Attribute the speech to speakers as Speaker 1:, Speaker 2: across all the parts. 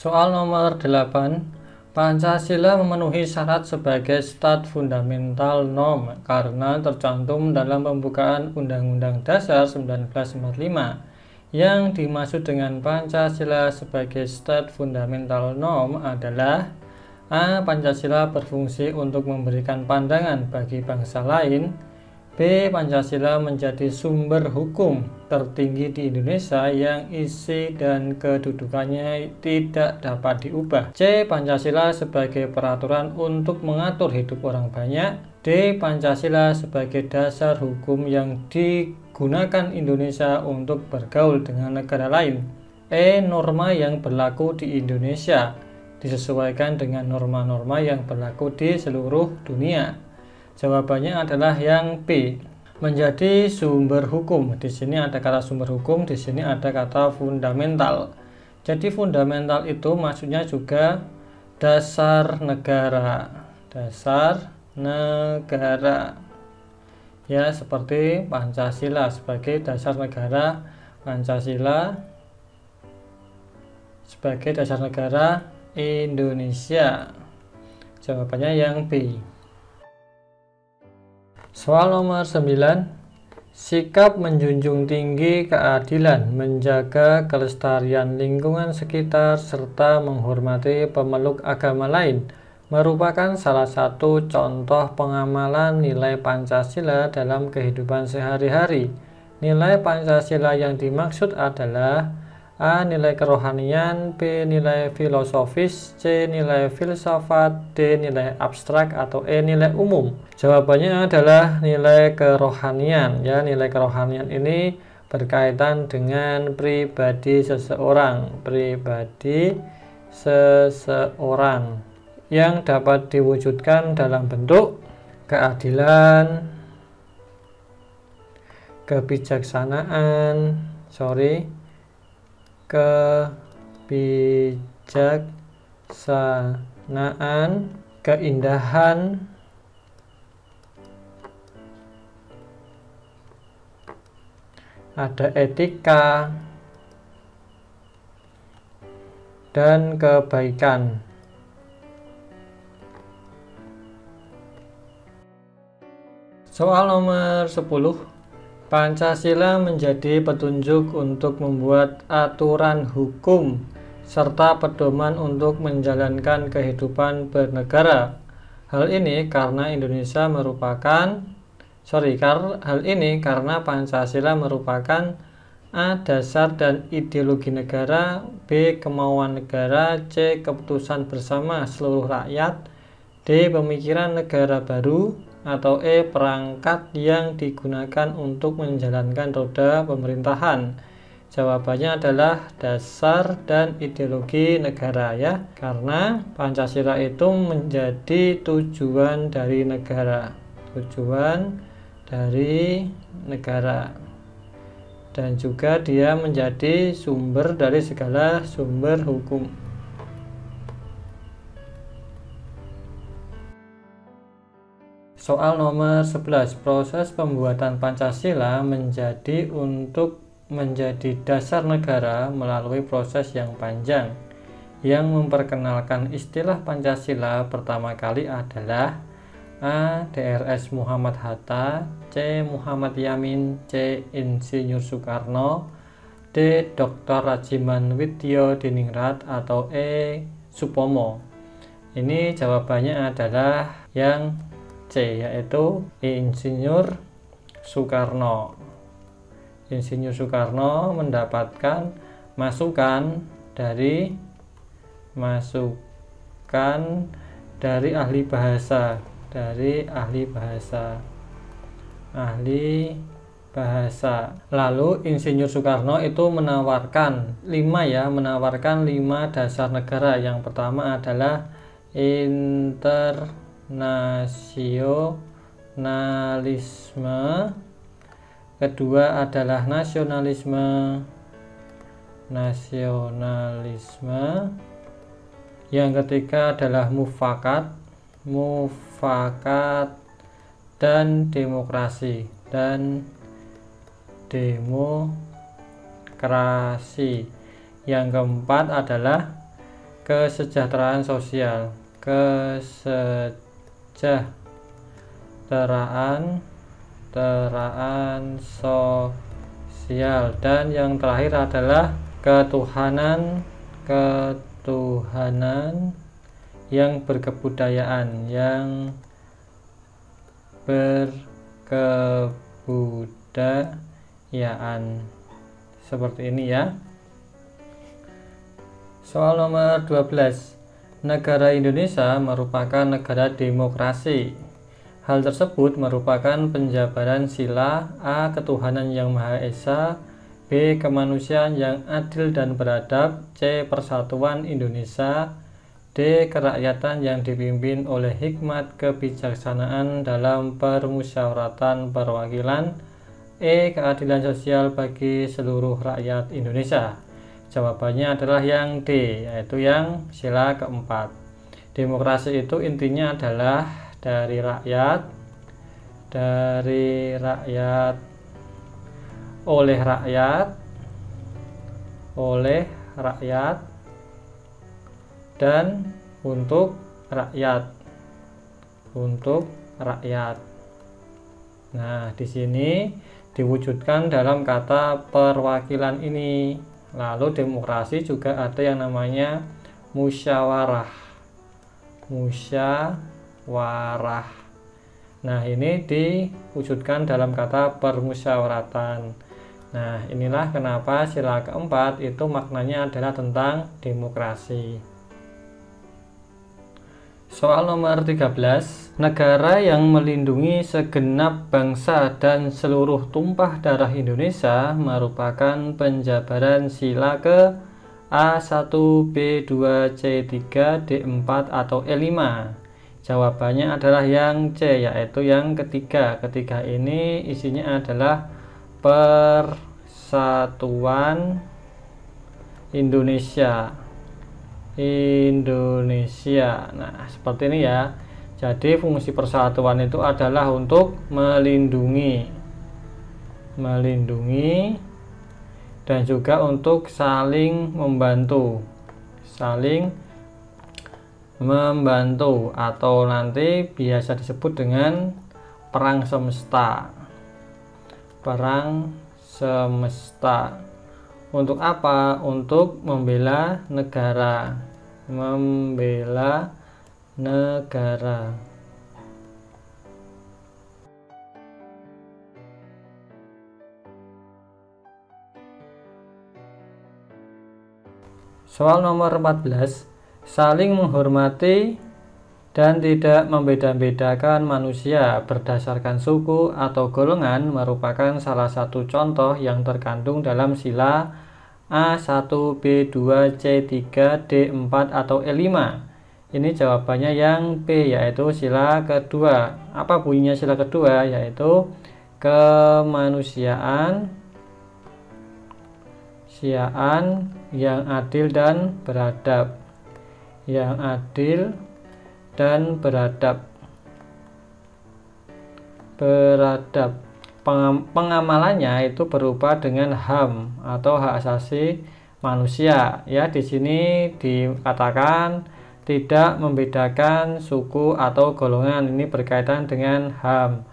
Speaker 1: Soal nomor 8, Pancasila memenuhi syarat sebagai stat fundamental norm karena tercantum dalam pembukaan Undang-Undang Dasar 1945. Yang dimaksud dengan Pancasila sebagai stat fundamental norm adalah A. Pancasila berfungsi untuk memberikan pandangan bagi bangsa lain. B. Pancasila menjadi sumber hukum tertinggi di Indonesia yang isi dan kedudukannya tidak dapat diubah. C. Pancasila sebagai peraturan untuk mengatur hidup orang banyak. D. Pancasila sebagai dasar hukum yang digunakan Indonesia untuk bergaul dengan negara lain. E. Norma yang berlaku di Indonesia disesuaikan dengan norma-norma yang berlaku di seluruh dunia. Jawabannya adalah yang B, menjadi sumber hukum. Di sini ada kata sumber hukum, di sini ada kata fundamental. Jadi fundamental itu maksudnya juga dasar negara. Dasar negara. Ya, seperti Pancasila sebagai dasar negara, Pancasila sebagai dasar negara Indonesia. Jawabannya yang B. Soal nomor 9, sikap menjunjung tinggi keadilan, menjaga kelestarian lingkungan sekitar, serta menghormati pemeluk agama lain merupakan salah satu contoh pengamalan nilai Pancasila dalam kehidupan sehari-hari. Nilai Pancasila yang dimaksud adalah A. Nilai kerohanian, B. Nilai filosofis, C. Nilai filsafat, D. Nilai abstrak, atau E. Nilai umum. Jawabannya adalah nilai kerohanian. Ya, nilai kerohanian ini berkaitan dengan pribadi seseorang. Pribadi seseorang yang dapat diwujudkan dalam bentuk keadilan, kebijaksanaan, keindahan, ada etika, dan kebaikan. Soal nomor 10, Pancasila menjadi petunjuk untuk membuat aturan hukum serta pedoman untuk menjalankan kehidupan bernegara. Hal ini karena Pancasila merupakan A. dasar dan ideologi negara, B. kemauan negara, C. keputusan bersama seluruh rakyat, D. pemikiran negara baru, atau E. perangkat yang digunakan untuk menjalankan roda pemerintahan. Jawabannya adalah dasar dan ideologi negara, ya, karena Pancasila itu menjadi tujuan dari negara, dan juga dia menjadi sumber dari segala sumber hukum. Soal nomor 11, proses pembuatan Pancasila untuk menjadi dasar negara melalui proses yang panjang. Yang memperkenalkan istilah Pancasila pertama kali adalah A. Drs. Muhammad Hatta, C. Muhammad Yamin, C. Insinyur Soekarno, D. Dr. Rajiman Widyo Diningrat, atau E. Supomo. Ini jawabannya adalah yang C, yaitu Insinyur Soekarno. Insinyur Soekarno mendapatkan masukan dari ahli bahasa, Lalu Insinyur Soekarno itu menawarkan 5 dasar negara. Yang pertama adalah internasionalisme, kedua adalah nasionalisme, yang ketiga adalah mufakat, dan demokrasi. Yang keempat adalah kesejahteraan sosial, teraan sosial, dan yang terakhir adalah ketuhanan yang berkebudayaan, seperti ini ya. Soal nomor 12. Negara Indonesia merupakan negara demokrasi. Hal tersebut merupakan penjabaran sila: A. Ketuhanan yang Maha Esa, B. Kemanusiaan yang adil dan beradab, C. Persatuan Indonesia, D. Kerakyatan yang dipimpin oleh hikmat kebijaksanaan dalam permusyawaratan perwakilan, E. Keadilan sosial bagi seluruh rakyat Indonesia. Jawabannya adalah yang D, yaitu yang sila keempat. Demokrasi itu intinya adalah dari rakyat, oleh rakyat, dan untuk rakyat. Nah, di sini diwujudkan dalam kata perwakilan ini. Lalu demokrasi juga ada yang namanya musyawarah. Nah, ini diwujudkan dalam kata permusyawaratan. Nah, inilah kenapa sila keempat itu maknanya adalah tentang demokrasi. Soal nomor 13. Negara yang melindungi segenap bangsa dan seluruh tumpah darah Indonesia merupakan penjabaran sila ke A1, B2, C3, D4, atau E5. Jawabannya adalah yang C, yaitu yang ketiga. Ketiga ini isinya adalah persatuan Indonesia. Nah, seperti ini ya. Jadi fungsi persatuan itu adalah untuk melindungi dan juga untuk saling membantu atau nanti biasa disebut dengan perang semesta. Untuk apa? Untuk membela negara. Soal nomor 14. Saling menghormati dan tidak membeda-bedakan manusia berdasarkan suku atau golongan merupakan salah satu contoh yang terkandung dalam sila A1, B2, C3, D4, atau E5. Ini jawabannya yang B, yaitu sila kedua. Apa bunyinya sila kedua? Yaitu kemanusiaan yang adil dan beradab. Pengamalannya itu berupa dengan HAM atau hak asasi manusia. Ya, di sini dikatakan tidak membedakan suku atau golongan. Ini berkaitan dengan HAM.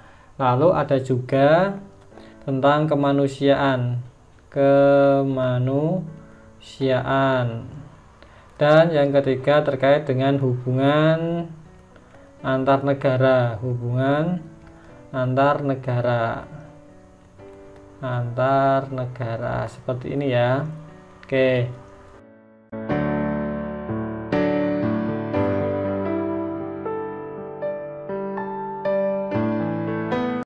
Speaker 1: Lalu ada juga tentang kemanusiaan. Dan yang ketiga terkait dengan hubungan antar negara seperti ini ya. Oke.